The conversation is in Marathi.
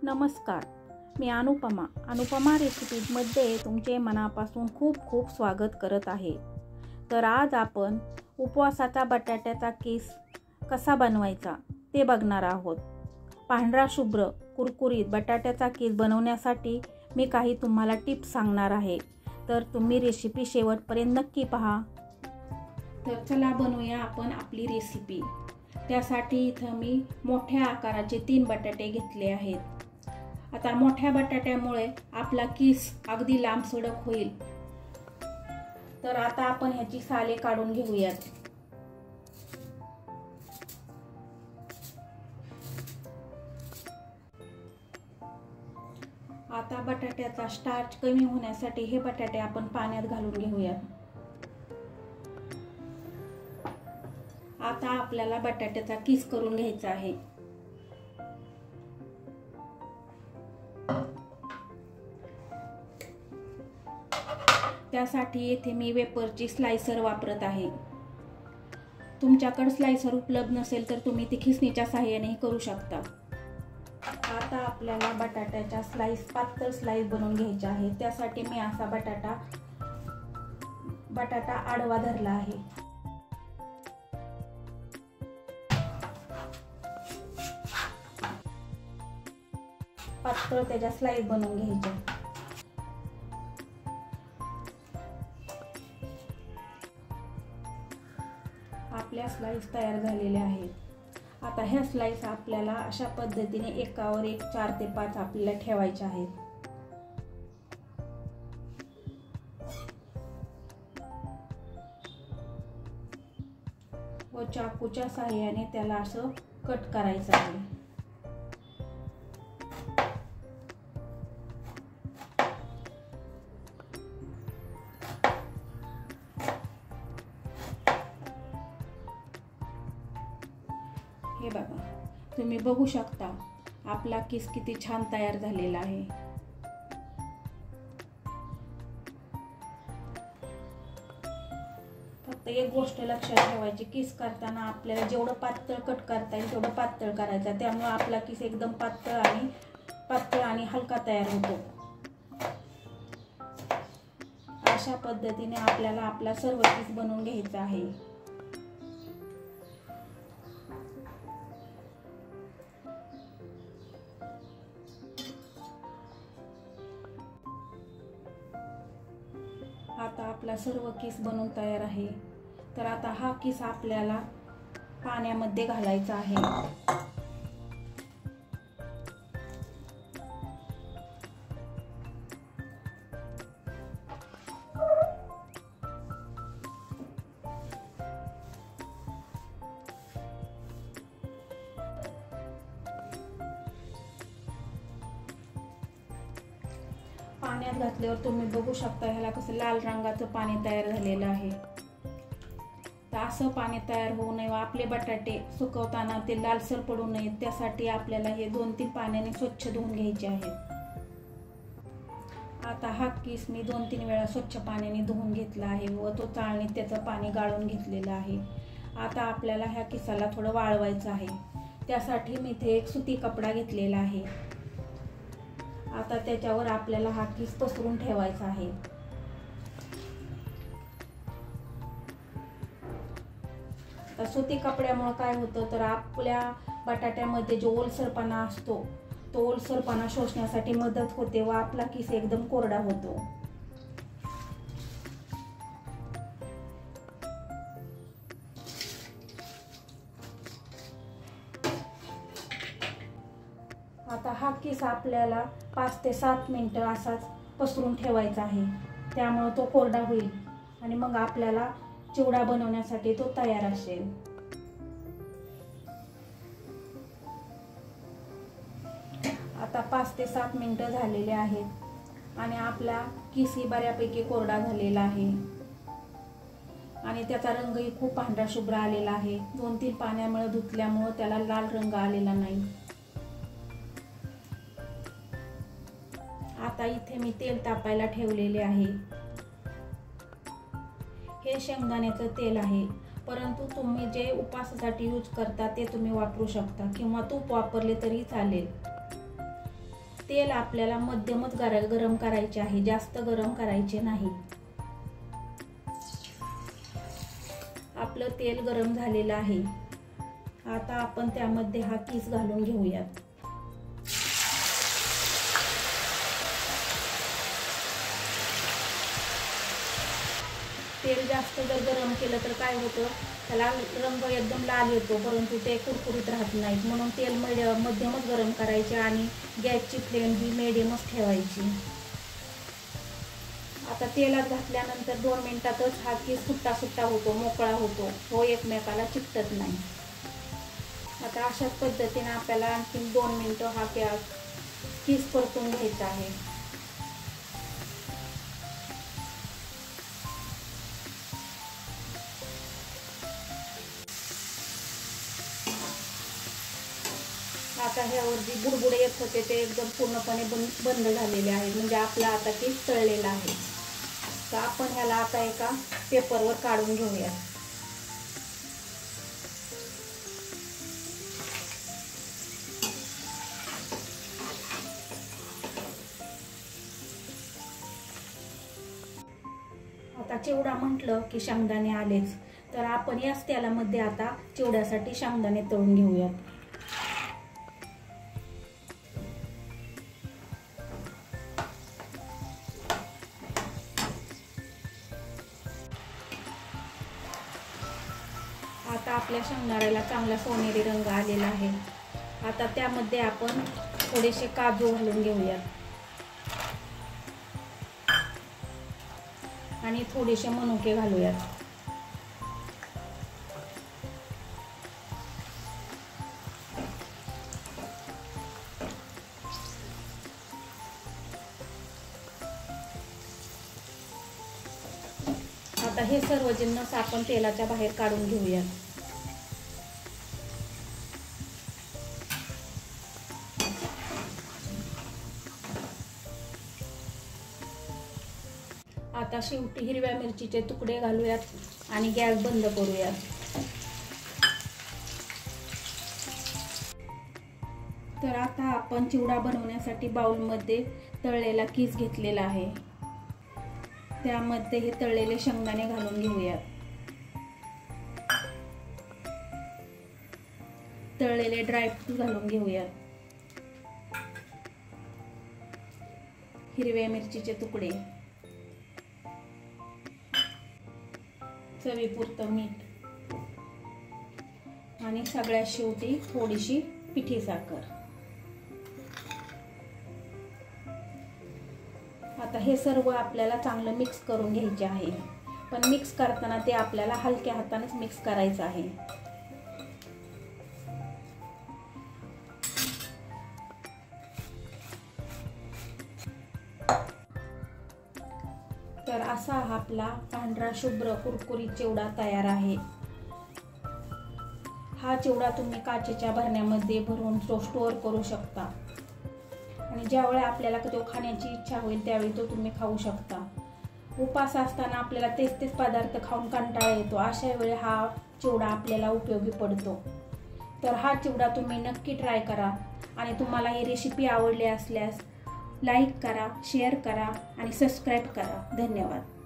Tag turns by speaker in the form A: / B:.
A: नमस्कार, मी अनुपमा रेसिपीजमध्ये तुमचे मनापासून खूप खूप स्वागत करत आहे। तर आज आपण उपवासाचा बटाट्याचा कीस कसा बनवायचा ते बघणार आहोत। पांढरा शुभ्र कुरकुरीत बटाट्याचा कीस बनवण्यासाठी मी काही तुम्हाला टिप्स सांगणार आहे, तर तुम्ही रेसिपी शेवटपर्यंत नक्की पहा। तर चला बनवूया आपण आपली रेसिपी। त्यासाठी इथं मी मोठ्या आकाराचे 3 बटाटे घेतले आहेत। आता मोठ्या बटाट्यामुळे आपला कीस अगदी लांबसडक होईल। तर आता आपण ह्याची साले काढून घेऊयात। आता बटाट्याचा स्टार्च कमी होण्यासाठी हे बटाटे आपण पाण्यात घालून घेऊयात। आता आपल्याला बटाट्याचा कीस करून घ्यायचा आहे। त्यासाठी येथे मी वेफरची स्लायसर वापरत आहे। तुमच्याकडे स्लायसर उपलब्ध नसेल तर तुम्ही ती खिसणीच्या सहाय्याने करू शकता। आता आपल्याला बटाट्याच्या पातळ स्लाइस बनवून घ्यायचे आहे। त्यासाठी मी असा बटाटा आडवा धरला आहे। पातळ त्याच्या स्लाइस बनवून घ्यायच्या। आपल्या स्लाइस तयार झालेल्या आहेत। आता ह्या स्लाइस आपल्याला अशा पद्धतीने एकावर एक 4 ते 5 आपल्याला ठेवायचे आहेत। व चाकूच्या सहाय्याने त्याला असं कट करायचं आहे। हे बघा, तुम्ही बघू शकता आपला कीस किती छान तयार झालेला आहे। फक्त एक गोष्ट लक्षात ठेवायची, कीस करताना आपल्याला जेवढं पातळ कट करता येईल तेवढं पातळ करायचं। त्यामुळे आपला कीस एकदम पातळ आणि हलका तयार होतो। अशा पद्धतीने आपल्याला आपला सर्व कीस बनवून घ्यायचा आहे। आता आपला सर्व कीस बनवून तयार आहे। तर आता हा कीस आपल्याला पाण्यामध्ये घालायचा आहे। पाण्यात घातल्यावर तुम्ही बघू शकता ह्याला कसं लाल रंगाचं पाणी तयार झालेलं आहे। तर असं पाणी तयार होऊ नये व आपले बटाटे सुकवताना ते लालसर पडू नयेत, त्यासाठी आपल्याला हे 2-3 पाण्याने स्वच्छ धुवून घ्यायचे आहेत। आता हा कीस मी 2-3 वेळा स्वच्छ पाण्याने धुवून घेतला आहे व तो चाळणीत त्याचं पाणी गाळून घेतलेलं आहे। आता आपल्याला ह्या किसाला थोडं वाळवायचं आहे। त्यासाठी मी इथे एक सुती कपडा घेतलेला आहे। आता त्याच्यावर आपल्याला हा कीस पसरून ठेवायचा आहे। सुती कपड्यामुळे काय होतं तर आपल्या बटाट्यामध्ये जो ओलसरपणा असतो तो ओलसरपणा शोषण्यासाठी मदत होते व आपला कीस एकदम कोरडा होतो। आता हा कीस आपल्याला 5 ते 7 मिनिटं असाच पसरून ठेवायचा आहे। त्यामुळे तो कोरडा होईल आणि मग आपल्याला चिवडा बनवण्यासाठी तो तयार असेल। आता 5 ते 7 मिनिटं झालेले आहेत आणि आपला कीसही बऱ्यापैकी कोरडा झालेला आहे आणि त्याचा रंगही खूप पांढरा शुभ्र आलेला आहे। 2-3 पाण्यामुळे धुतल्यामुळे त्याला लाल रंग आलेला नाही। आता इथे मी तेल तापायला ठेवलेले आहे। हे शेंगदाण्याचं तेल आहे, परंतु तुम्ही जे उपवासासाठी यूज करता ते तुम्ही वापरू शकता किंवा तूप वापरले तरी चालेल। तेल आपल्याला मध्यमच गरम करायचे आहे, जास्त गरम करायचे नाही। आपलं तेल गरम झालेलं आहे। आता आपण त्यामध्ये हा किस घालून घेऊयात। तेल जास्त जर गरम केलं तर काय होतं, त्याला रंग एकदम लाल येतो, परंतु ते कुरकुरीत राहत नाहीत। म्हणून तेल मध्यमच गरम करायचे आणि गॅसची फ्लेम ही मिडियमच ठेवायची। आता तेलात घातल्यानंतर 2 मिनिटातच हा किस सुट्टा सुट्टा होतो, मोकळा होतो, तो एकमेकाला चिकटत नाही। आता अशाच पद्धतीने आपल्याला आणखी 2 मिनिटं हा किस परतून घ्यायचा आहे। आता ह्यावर जी बुडबुडे येत होते ते एकदम पूर्णपणे बंद झालेले आहेत, म्हणजे आपला आता किस तळलेला आहे। तर आपण ह्याला आता एका पेपरवर काढून घेऊया। आता चिवडा म्हटलं की शेंगदाणे आलेच, तर आपण याच तेलामध्ये आता चिवड्यासाठी शेंगदाणे तळून घेऊयात। आता आपल्या शेंगदाण्याला चांगला सोनेरी रंग आलेला आहे। आता त्यामध्ये आपण थोडेसे काजू घालून घेऊयात आणि थोडेसे मनुके घालूयात। आता हे सर्व जिन्नस आपण तेलाच्या बाहेर काढून घेऊयात। आता शेवटी हिरव्या मिरचीचे तुकडे घालूयात आणि गॅस बंद करूयात। तर आता आपण चिवडा बनवण्यासाठी बाउलमध्ये तळलेला किस घेतलेला आहे, त्यामध्ये हे तळलेले शेंगदाणे घालून घेऊयात। तळलेले ड्रायफ्रूट घालून घेऊयात। हिरव्या मिरचीचे तुकडे, चवीपुरतं मीठ आणि सगळ्यात शेवटी थोडीशी पिठी साखर। आता हे सर्व आपल्याला चांगलं मिक्स करून घ्यायचे आहे, पण मिक्स करताना ते आपल्याला हलक्या हातानेच मिक्स करायचं आहे। तर असा हा आपला पांढरा शुभ्र कुरकुरीत चिवडा तयार आहे। हा चिवडा तुम्ही काचेच्या भरण्यामध्ये भरून स्टोअर करू शकता आणि ज्यावेळी आपल्याला तो खाण्याची इच्छा होईल त्यावेळी तो तुम्ही खाऊ शकता। उपास असताना आपल्याला तेच पदार्थ खाऊन कंटाळा येतो, अशा वेळी हा चिवडा आपल्याला उपयोगी पडतो। तर हा चिवडा तुम्ही नक्की ट्राय करा आणि तुम्हाला ही रेसिपी आवडली असल्यास लाईक करा, शेअर करा आणि सबस्क्राईब करा। धन्यवाद।